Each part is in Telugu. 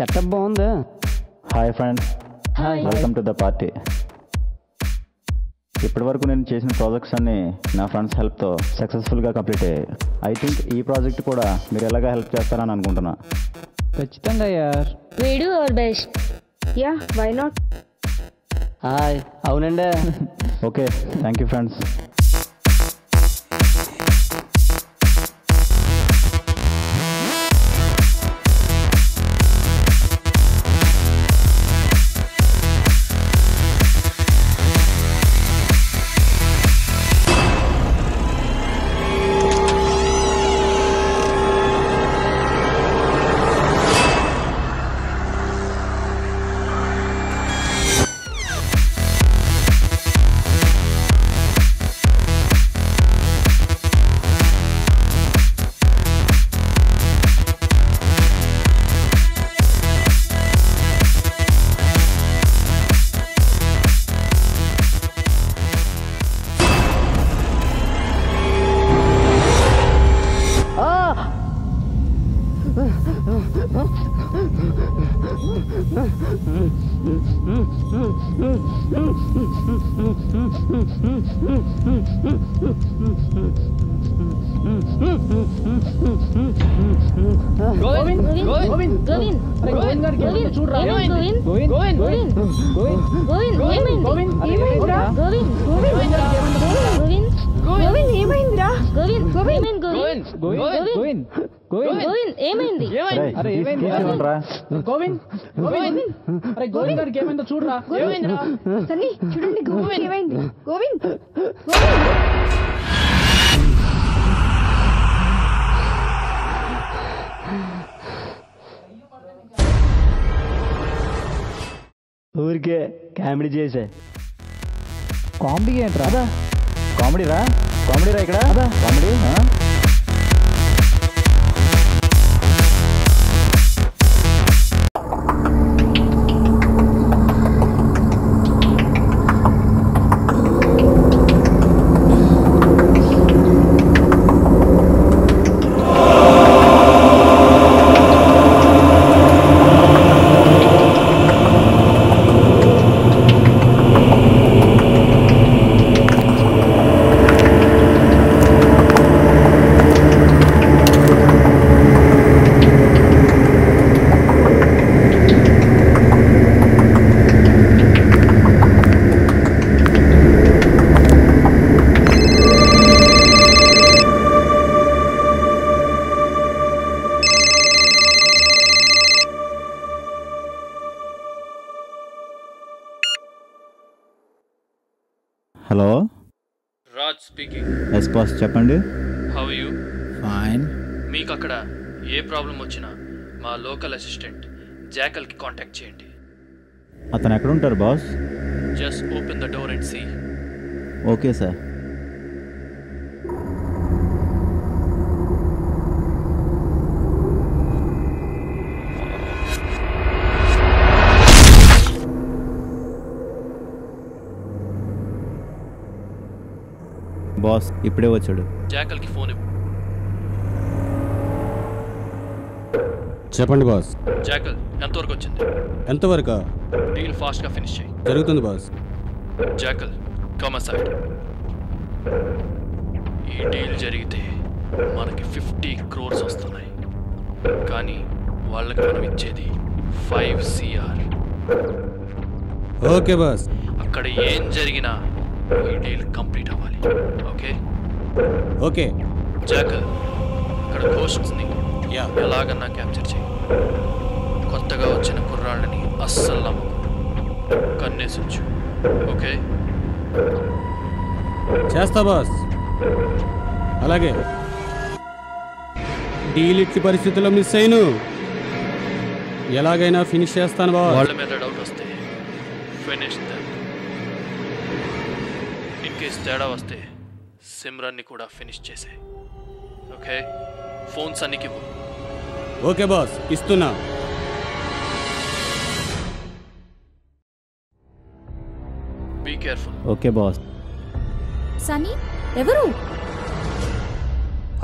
సెటప్ బాగుందా? Hi friends, welcome to the party. ఇప్పటి వరకు నేను చేసిన ప్రాజెక్ట్స్ అన్నీ నా ఫ్రెండ్స్ హెల్ప్తో సక్సెస్ఫుల్గా కంప్లీట్ అయ్యాయి. ఐ థింక్ ఈ ప్రాజెక్ట్ కూడా మీరు ఎలాగా హెల్ప్ చేస్తారని అనుకుంటున్నా. ఖచ్చితంగా యార్. We do our best. Yeah, why not? Hi. అవునండి. Okay, thank you friends. ఊరికే కామెడీ చేసే. కామెడీ ఏంట్రా? కామెడీ రా ఇక్కడ comedy. Hello, Raj speaking. Yes boss, చెప్పండి. How you? ఫైన్. మీకు అక్కడ ఏ ప్రాబ్లం వచ్చినా మా లోకల్ అసిస్టెంట్ జాకల్కి కాంటాక్ట్ చేయండి. అతను ఎక్కడ ఉంటారు boss? Just open the door and see. Okay sir. Boss ఇప్పుడే వచ్చాడు. జాకల్కి ఫోన్ ఇవ్వు. చెప్పండి బాస్. జాకల్ ఎంతవరకు వచ్చింది? ఎంతవరకు? డీల్ ఫాస్ట్గా ఫినిష్ చేయి. జరుగుతుంది బాస్. Jackal come aside. ఈ డీల్ జరిగితే మనకి 50 crores వస్తున్నాయి, కానీ వాళ్ళకి మనం ఇచ్చేది 5 CR. Okay boss. అక్కడ ఏం జరిగినా ఈ డీల్ కంప్లీట్ అవ్వాలి. Okay okay. జాకల్, అక్కడ ఘోషన్స్ని ఎలాగన్నా క్యాప్చర్ చేయి. కొత్తగా వచ్చిన కుర్రాళ్ళని అస్సలు నమ్మకు, కన్నేసించు. ఓకే చేస్తా బాస్. అలాగే. డీల్ ఇట్టి పరిస్థితుల్లో మిస్ అయిను, ఎలాగైనా ఫినిష్ చేస్తాను బాస్. వాళ్ళ మీద డౌట్ వస్తే ఫినిష్ దెమ్. ఇన్ కేస్ తేడా వస్తే సిమ్రన్ని కూడా ఫినిష్ చేసే. ఓకే, ఫోన్స్ అన్నికి ఇవ్వు. ఓకే బాస్, ఇస్తున్నా. Be careful. Okay boss. Sunny ఎవరు?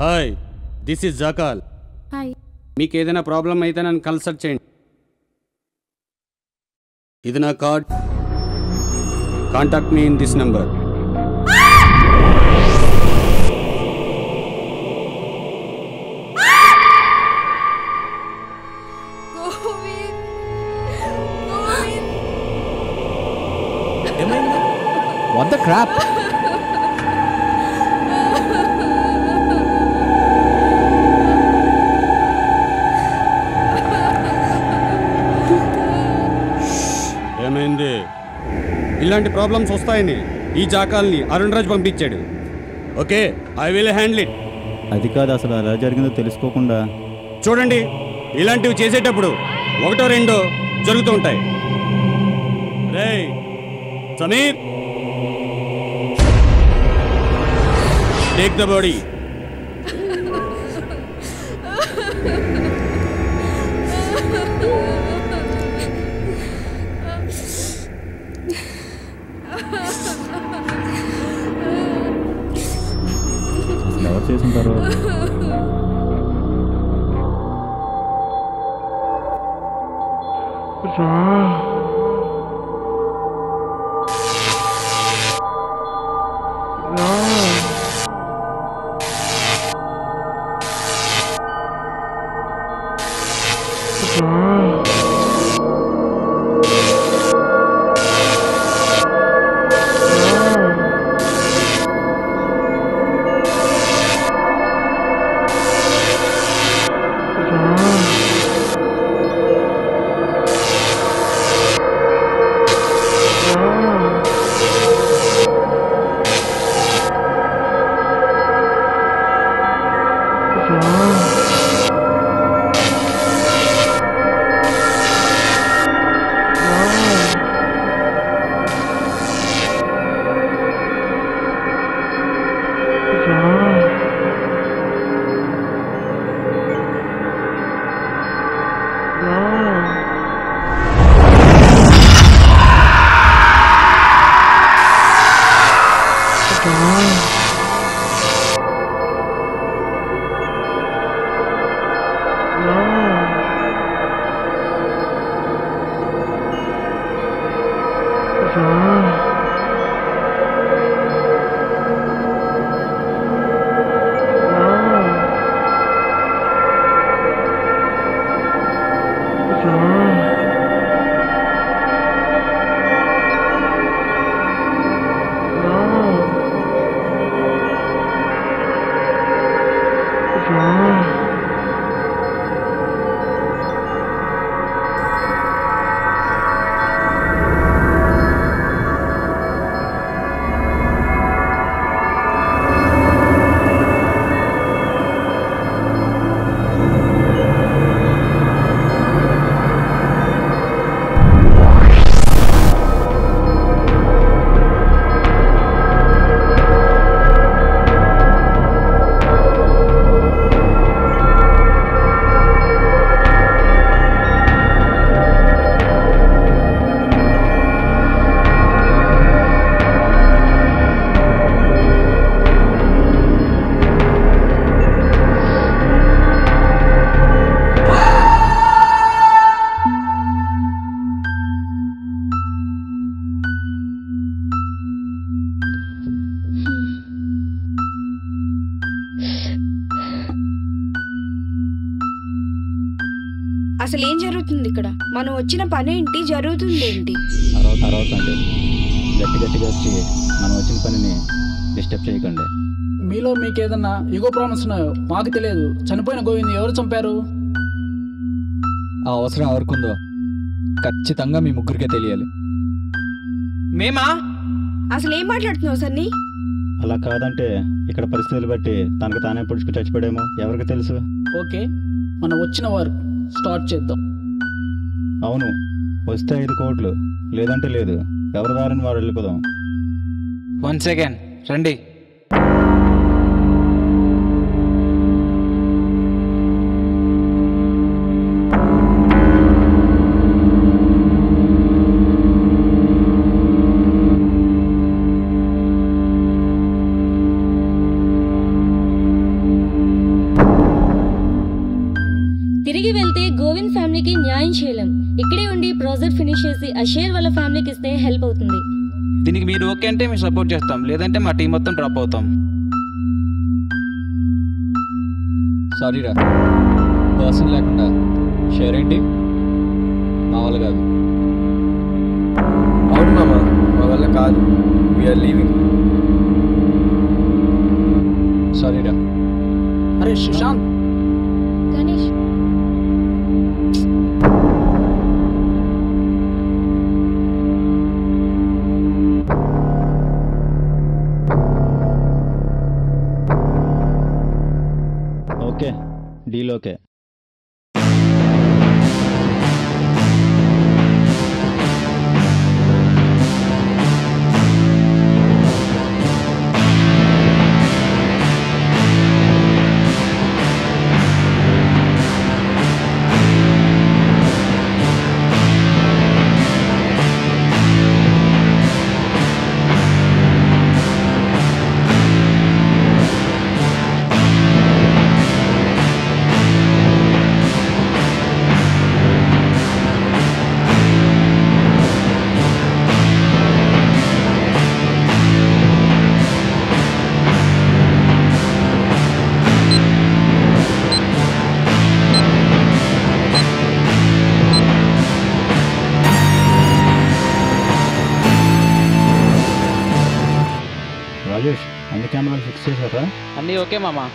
Hi, this is jackal. Hi. మీకు ఏదైనా ప్రాబ్లం అయితే నన్ను కన్సల్ట్ చేయండి. ఇది నా card. Contact me in this number. What the crap? ఏమైంది? ఇలాంటి ప్రాబ్లమ్స్ వస్తాయని ఈ జాకాల్ని అరుణ్ రాజ్ పంపించాడు. Okay, I will handle it. అది కాదు, అసలు ఎలా జరిగిందో తెలుసుకోకుండా. చూడండి, ఇలాంటివి చేసేటప్పుడు ఒకటో రెండో జరుగుతూ ఉంటాయి. రేయ్ సమీర్, టేక్ ద బాడీ. అసలు ఎవరు చేసుంటారు? అసలు ఏం జరుగుతుంది ఇక్కడ? మనం వచ్చిన పని ఏంటి, జరుగుతుంది ఏంటి? అరవకండి, గట్టి గట్టిగా వచ్చి మనం వచ్చిన పనిని డిస్టర్బ్ చేయకండి. మీలో మీకు ఏదన్నా ఈగో ప్రాబ్లమ్స్ ఉన్నాయో మాకు తెలియదు. చనిపోయిన గోవింద్ ఎవరు చంపారు? ఆ అవసరం ఎవరికుందో ఖచ్చితంగా మీ ముగ్గురికే తెలియాలి. మేమా? అసలు ఏం మాట్లాడుతున్నావు సన్నీ? అలా కాదంటే ఇక్కడ పరిస్థితులు బట్టి తనకు తానే పుడుచుకు చచ్చిపోయాడేమో, ఎవరికి తెలుసు? ఓకే, మనం వచ్చిన వర్క్ స్టార్ట్ చేద్దాం. అవును, వస్తే 5 కోట్లు, లేదంటే లేదు. ఎవరి దారిని వారు వెళ్ళిపోదాం. 1 సెకండ్ రండి. తిరిగి వెళ్తే గోవింద్ ఫ్యామిలీకి న్యాయం చేయలేం. ఇక్కడే ఉండి ప్రాజెక్ట్ ఫినిష్ చేసి అషేర్ వాళ్ళ ఫ్యామిలీకి ఇస్తే హెల్ప్ అవుతుంది. దీనికి మీరు ఓకే అంటే మేము సపోర్ట్ చేస్తాం, లేదంటే మా టీం మొత్తం డ్రాప్ అవుతాం. సారీ రా, పర్సన్ లేకుండా షేర్ ఏంటి మా వాళ్ళు కాదు. అవును మామ, మా వల్ల కాదు. We are leaving. సారీ రా. అరే Sushant, Ganesh okay, deal okay. Rajesh, అన్ని కెమెరాలు ఫిక్స్ చేశారా? అన్నీ ఓకే మామా.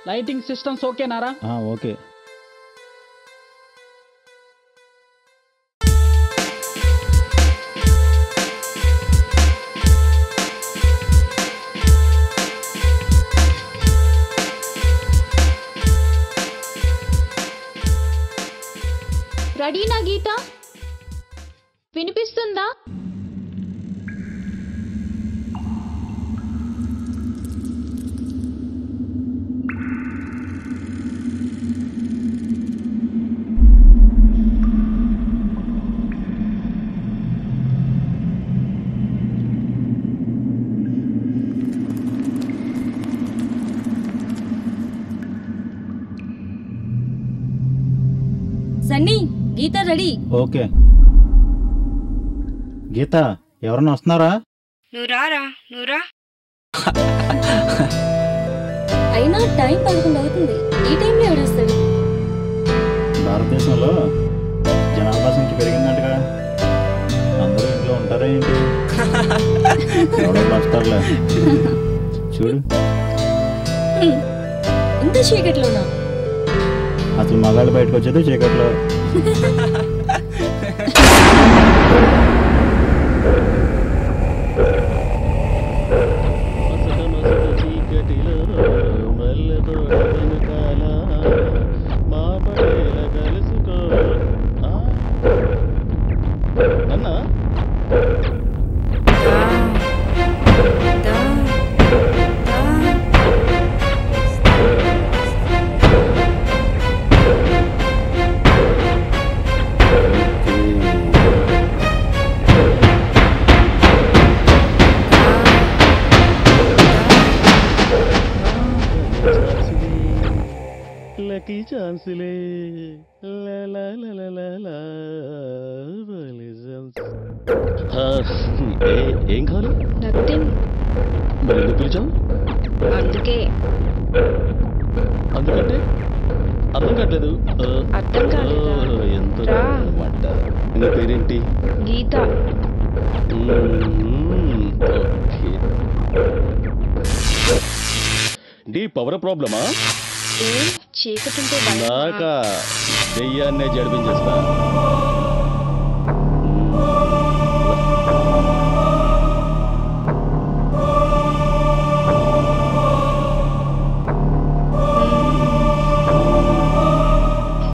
లైటింగ్ సిస్టమ్స్ ఓకేనారా? ఓకే. రెడీనా గీత? వినిపిస్తుందా? సన్నీ, గీత రెడీ. ఓకే. గీత, ఎవరన్నా వస్తున్నారా? నువ్వు రారా, నువ్వు రా. అయినా టైం 11 అవుతుంది. ఈ టైంలో ఎవడొస్తాడు? భారతదేశంలో జనాభా సంఖ్య పెరిగిందంటగా, అందరూ ఇంట్లో ఉంటారా ఏంటి? ఎవడో వస్తారులే. చూడు, ఇంత చీకట్లోనా? అసలు మగాళ్ళు బయటకు వచ్చేది చీకట్లో. ఏం కావాలి? నథింగ్. మరి ఎందుకు పిలిచావు? అందుకే. అందుకంటే అర్థం కావట్లేదు. అర్థం కాలేదా? ఎంత రా. మాట. నీ పేరేంటి? గీత. ఓకే. నీ పవర్ ప్రాబ్లమా? ఏం చీకటుంటే నాకా దెయ్యాన్నే జడిపించేస్తా.